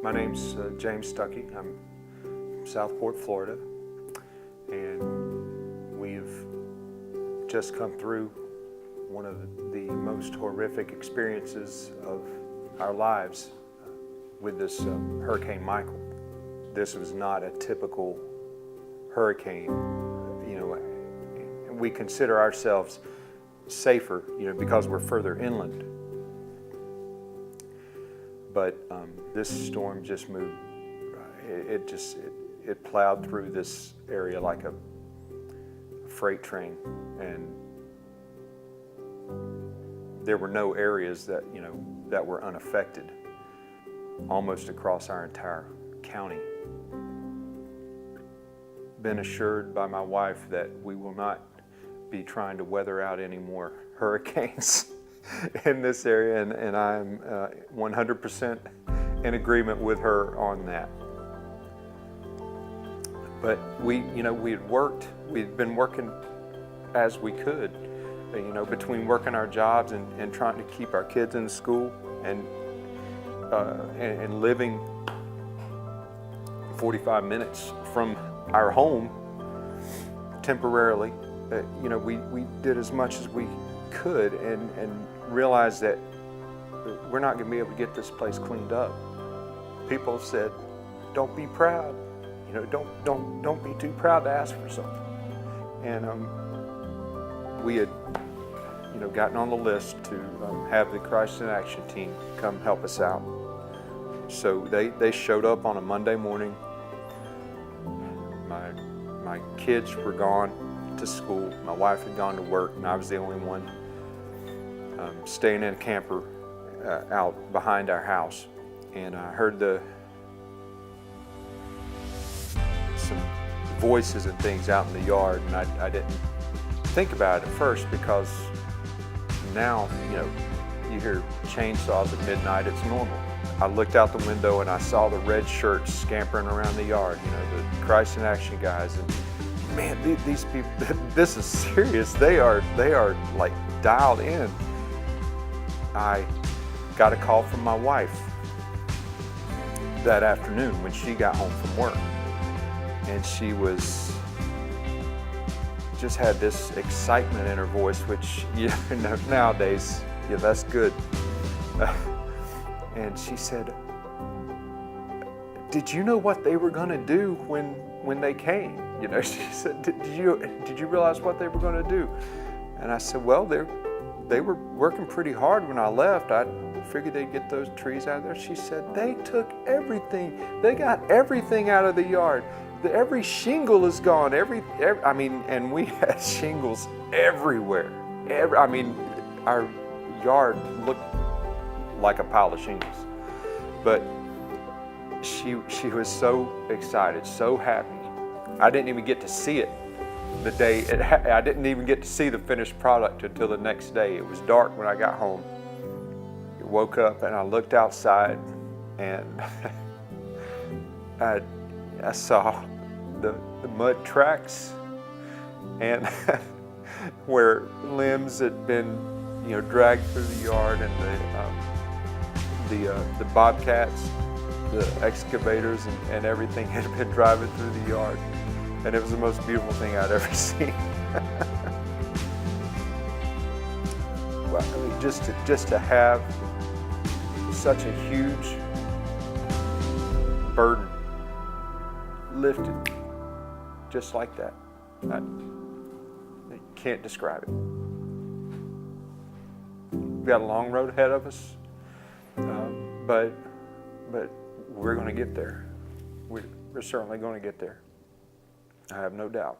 My name's James Stukey. I'm from Southport, Florida, and we've just come through one of the most horrific experiences of our lives with this Hurricane Michael. This was not a typical hurricane. You know, we consider ourselves safer, because we're further inland. But this storm just moved. It plowed through this area like a freight train, and there were no areas that were unaffected. Almost across our entire county. Been assured by my wife that we will not be trying to weather out any more hurricanes in this area, and I'm 100% in agreement with her on that. But we'd been working as we could, between working our jobs and trying to keep our kids in school and living 45 minutes from our home temporarily. We did as much as we could and realized that we're not going to be able to get this place cleaned up. People said, "Don't be proud. Don't be too proud to ask for something." And we had, gotten on the list to have the Christ in Action team come help us out. So they showed up on a Monday morning. My kids were gone to school. My wife had gone to work, and I was the only one staying in a camper out behind our house. And I heard some voices and things out in the yard, and I didn't think about it at first, because now, you hear chainsaws at midnight, it's normal. I looked out the window and I saw the red shirts scampering around the yard, the Christ in Action guys, and man, these people, this is serious. They are like dialed in. I got a call from my wife that afternoon when she got home from work, and she just had this excitement in her voice, which nowadays, that's good. And she said, "Did you know what they were going to do when they came?" She said, "Did you realize what they were going to do?" And I said, "Well, they were working pretty hard when I left. I figured they'd get those trees out of there." She said, "They took everything. They got everything out of the yard. Every shingle is gone. And we had shingles everywhere. Our yard looked like a pile of shingles." But she was so excited, so happy. I didn't even get to see it the day I didn't even get to see the finished product until the next day. It was dark when I got home. I woke up and I looked outside, and I saw the mud tracks, and where limbs had been dragged through the yard, and the bobcats, the excavators, and everything had been driving through the yard, and it was the most beautiful thing I'd ever seen. Well, just to have such a huge burden lifted just like that, I can't describe it. We've got a long road ahead of us, but we're going to get there. We're certainly going to get there. I have no doubt.